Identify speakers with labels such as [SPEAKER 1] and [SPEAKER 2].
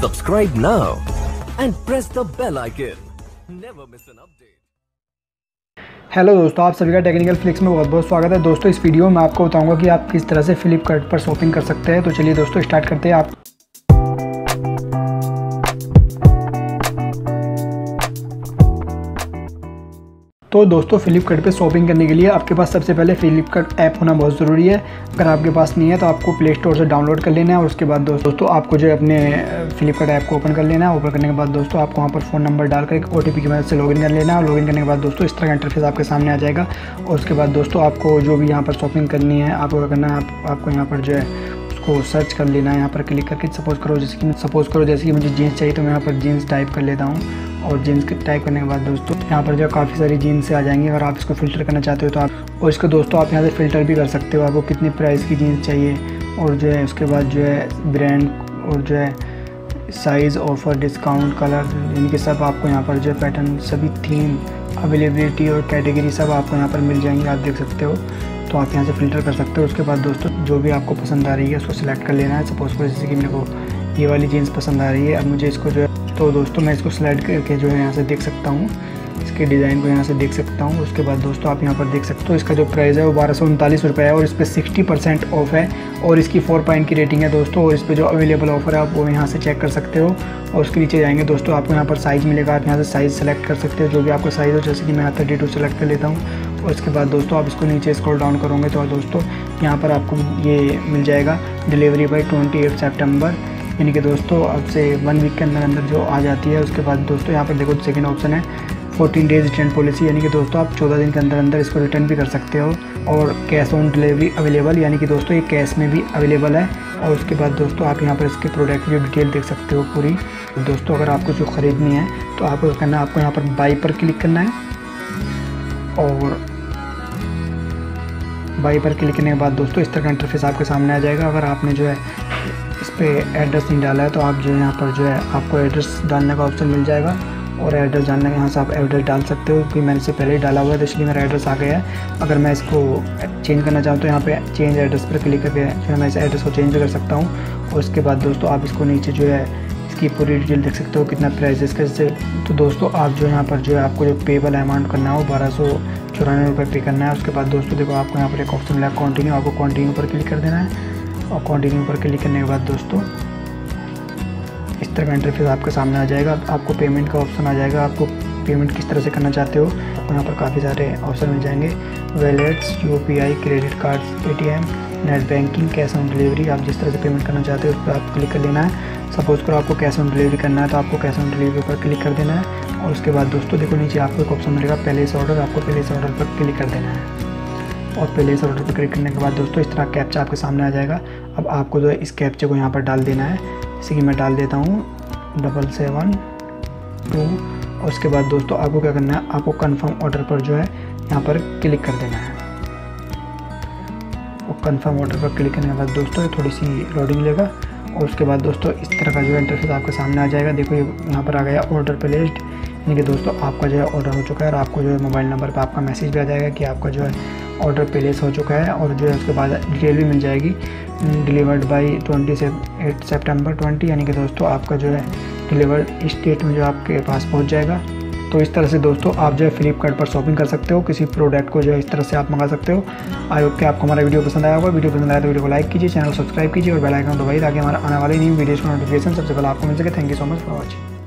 [SPEAKER 1] Subscribe now and press the bell icon. Never miss an update.
[SPEAKER 2] Hello दोस्तों, आप सभी का टेक्निकल फ्लिक्स में बहुत बहुत स्वागत है। दोस्तों इस वीडियो में आपको बताऊंगा कि आप किस तरह से फ्लिपकार्ट पर शॉपिंग कर सकते हैं। तो चलिए दोस्तों स्टार्ट करते हैं। आप तो दोस्तों फ्लिपकार्ट पे शॉपिंग करने के लिए आपके पास सबसे पहले फ्लिपकार्ट ऐप होना बहुत ज़रूरी है। अगर आपके पास नहीं है तो आपको प्ले स्टोर से डाउनलोड कर लेना है और उसके बाद दोस्तों आपको जो है अपने फ्लिपकार्ट ऐप को ओपन कर लेना है। ओपन करने के बाद दोस्तों आपको वहाँ पर फ़ोन नंबर डालकर एक OTP की मदद से लॉगिन कर लेना है। और लॉगिन करने के बाद दोस्तों इस तरह का इंटरफेस आपके सामने आ जाएगा। और उसके बाद दोस्तों आपको जो भी यहाँ पर शॉपिंग करनी है आपको क्या करना है, आपको यहाँ पर जो है उसको सर्च कर लेना है। यहाँ पर क्लिक करके सपोज़ करो जैसे कि मुझे जीन्स चाहिए तो मैं यहाँ पर जीन्स टाइप कर लेता हूँ। और जीन्स टाइप करने के बाद दोस्तों यहाँ पर जो काफ़ी सारी जीन्स से आ जाएंगी। अगर आप इसको फ़िल्टर करना चाहते हो तो आप, और इसको दोस्तों आप यहाँ से फ़िल्टर भी कर सकते हो, आपको कितनी प्राइस की जीन्स चाहिए और जो है उसके बाद जो है ब्रांड और जो है साइज़, ऑफ़र, डिस्काउंट, कलर, इनके सब आपको यहाँ पर जो है पैटर्न, सभी थीम, अवेलेबिलिटी और कैटेगरी सब आपको यहाँ पर मिल जाएंगे। आप देख सकते हो, तो आप यहाँ से फ़िल्टर कर सकते हो। उसके बाद दोस्तों जो भी आपको पसंद आ रही है उसको सिलेक्ट कर लेना है। सपोज़ करो जैसे कि मेरे को ये वाली जीन्स पसंद आ रही है, अब मुझे इसको जो है, तो दोस्तों मैं इसको सिलेक्ट करके जो है यहाँ से देख सकता हूँ, इसके डिज़ाइन को यहाँ से देख सकता हूँ। उसके बाद दोस्तों आप यहाँ पर देख सकते हो इसका जो प्राइस है वो 1239 रुपये है और इस पर 60% ऑफ है और इसकी 4 पॉइंट की रेटिंग है दोस्तों। और इस पर जो अवेलेबल ऑफर है आप वो यहाँ से चेक कर सकते हो। और उसके नीचे जाएंगे दोस्तों आपको यहाँ पर साइज़ मिलेगा, आप यहाँ से साइज़ सेलेक्ट कर सकते हो जो भी आपका साइज़ हो। जैसे कि मैं यहाँ 32 सेलेक्ट कर लेता हूँ। और उसके बाद दोस्तों आप इसको नीचे स्क्रॉल डाउन करोगे तो दोस्तों यहाँ पर आपको ये मिल जाएगा डिलीवरी बाय 28 सितंबर, यानी कि दोस्तों अब से 1 वीक के अंदर अंदर जो आ जाती है। उसके बाद दोस्तों यहाँ पर देखो सेकंड ऑप्शन है 14 डेज़ रिटर्न पॉलिसी, यानी कि दोस्तों आप 14 दिन के अंदर अंदर इसको रिटर्न भी कर सकते हो। और कैश ऑन डिलीवरी अवेलेबल, यानी कि दोस्तों ये कैश में भी अवेलेबल है। और उसके बाद दोस्तों आप यहाँ पर इसके प्रोडक्ट की जो डिटेल देख सकते हो पूरी। दोस्तों अगर आपको जो ख़रीदनी है तो आपको करना है, आपको यहाँ पर बाई पर क्लिक करना है। और बाई पर क्लिक करने के बाद दोस्तों इस तरह का इंटरफेस आपके सामने आ जाएगा। अगर आपने जो है इस पर एड्रेस नहीं डाला है तो आप जो है यहाँ पर जो है आपको एड्रेस डालने का ऑप्शन मिल जाएगा। और एड्रेस डालने के यहाँ से आप एड्रेस डाल सकते हो, क्योंकि मैंने इससे पहले ही डाला हुआ है तो इसलिए मेरा एड्रेस आ गया है। अगर मैं इसको चेंज करना चाहूँ तो यहाँ पे चेंज एड्रेस पर क्लिक करके जो है मैं इस एड्रेस को चेंज भी कर सकता हूँ। और उसके बाद दोस्तों आप इसको नीचे जो है इसकी पूरी डिटेल देख सकते हो, कितना प्राइस है इसका। जैसे तो दोस्तों आप जो यहाँ पर जो है आपको जो पेबल अमाउंट करना है वो 1294 रुपये पे करना है। उसके बाद दोस्तों देखो आपको यहाँ पर एक ऑप्शन मिला कंटिन्यू, आपको कंटिन्यू पर क्लिक कर देना है। और कंटिन्यू पर क्लिक करने के बाद दोस्तों इस तरह का इंटरफेस आपके सामने आ जाएगा। आपको पेमेंट का ऑप्शन आ जाएगा, आपको पेमेंट किस तरह से करना चाहते हो। आपको यहाँ पर काफ़ी सारे ऑप्शन मिल जाएंगे, wallets, UPI, credit cards, ATM, net banking, cash on delivery. आप जिस तरह से पेमेंट करना चाहते हो उस पर आप क्लिक कर लेना है। सपोज़ करो आपको कैश ऑन डिलीवरी करना है तो आपको कैश ऑन डिलीवरी पर क्लिक कर देना है। और उसके बाद दोस्तों देखो नीचे आपको एक ऑप्शन मिलेगा प्लेस ऑर्डर, आपको प्लेस ऑर्डर पर क्लिक कर देना है। और प्लेस ऑर्डर पर क्लिक करने के बाद दोस्तों इस तरह कैप्चा आपके सामने आ जाएगा। अब आपको जो है इस कैप्चे को यहाँ पर डाल देना है, जैसे कि मैं डाल देता हूँ 772। और उसके बाद दोस्तों आपको क्या करना है, आपको कंफर्म ऑर्डर पर जो है यहाँ पर क्लिक कर देना है। और कंफर्म ऑर्डर पर क्लिक करने के बाद दोस्तों ये थोड़ी सी लोडिंग लेगा। और उसके बाद दोस्तों इस तरह का जो है इंटरफेस आपके सामने आ जाएगा। देखो ये यहाँ पर आ गया ऑर्डर प्लेस्ड, यानी कि दोस्तों आपका जो है ऑर्डर हो चुका है। और आपको जो है मोबाइल नंबर पर आपका मैसेज भी आ जाएगा कि आपका जो है ऑर्डर प्लेस हो चुका है। और जो है उसके बाद डिटेल भी मिल जाएगी, डिलीवर्ड बाई 28 सितंबर 20, यानी कि दोस्तों आपका जो है डिलीवर्ड स्टेट में जो आपके पास पहुंच जाएगा। तो इस तरह से दोस्तों आप जो है फ्लिपकार्ट पर शॉपिंग कर सकते हो, किसी प्रोडक्ट को जो है इस तरह से आप मंगा सकते हो। आई होप कि आपको हमारा वीडियो पसंद आया होगा। वीडियो पसंद आया तो वीडियो को लाइक कीजिए, चैनल को सब्सक्राइब कीजिए और बेल आइकन दबाइए ताकि हमारा आने वाली न्यू वीडियोज़ का नोटिफिकेशन सबसे पहले आपको मिल सके। Thank you so much for watching.